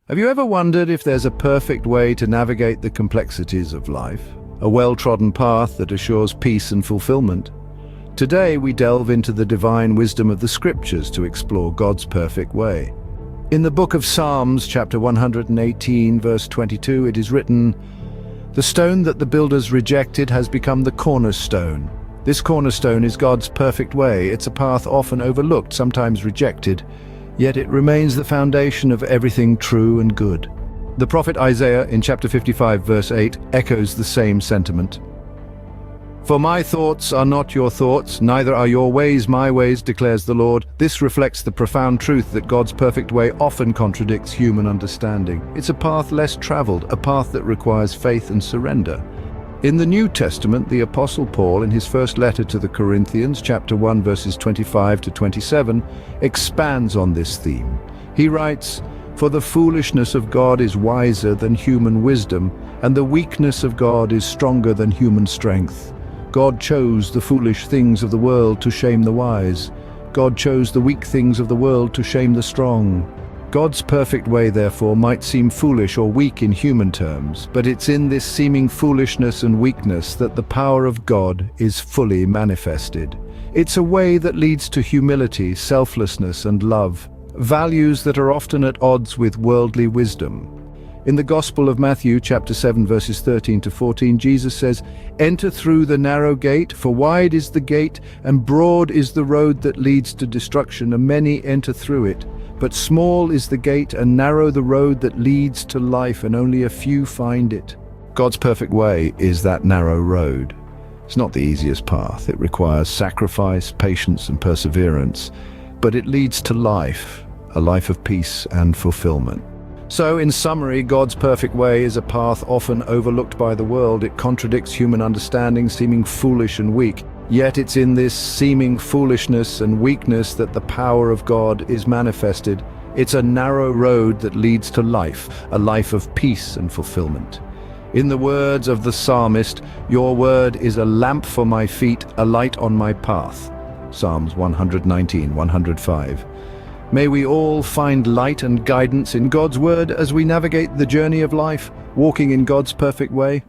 Have you ever wondered if there's a perfect way to navigate the complexities of life? A well-trodden path that assures peace and fulfillment? Today we delve into the divine wisdom of the scriptures to explore God's perfect way. In the book of Psalms, chapter 118, verse 22, it is written, "The stone that the builders rejected has become the cornerstone." This cornerstone is God's perfect way. It's a path often overlooked, sometimes rejected, yet it remains the foundation of everything true and good. The prophet Isaiah, in chapter 55, verse 8, echoes the same sentiment. "For my thoughts are not your thoughts, neither are your ways my ways, declares the Lord." This reflects the profound truth that God's perfect way often contradicts human understanding. It's a path less traveled, a path that requires faith and surrender. In the New Testament, the Apostle Paul, in his first letter to the Corinthians, chapter 1, verses 25 to 27, expands on this theme. He writes, "For the foolishness of God is wiser than human wisdom, and the weakness of God is stronger than human strength. God chose the foolish things of the world to shame the wise. God chose the weak things of the world to shame the strong." God's perfect way, therefore, might seem foolish or weak in human terms, but it's in this seeming foolishness and weakness that the power of God is fully manifested. It's a way that leads to humility, selflessness, and love, values that are often at odds with worldly wisdom. In the Gospel of Matthew, chapter 7, verses 13 to 14, Jesus says, "Enter through the narrow gate, for wide is the gate, and broad is the road that leads to destruction, and many enter through it. But small is the gate, and narrow the road that leads to life, and only a few find it." God's perfect way is that narrow road. It's not the easiest path. It requires sacrifice, patience, and perseverance, but it leads to life, a life of peace and fulfillment. So, in summary, God's perfect way is a path often overlooked by the world. It contradicts human understanding, seeming foolish and weak. Yet it's in this seeming foolishness and weakness that the power of God is manifested. It's a narrow road that leads to life, a life of peace and fulfillment. In the words of the psalmist, "Your word is a lamp for my feet, a light on my path." Psalms 119, 105. May we all find light and guidance in God's word as we navigate the journey of life, walking in God's perfect way.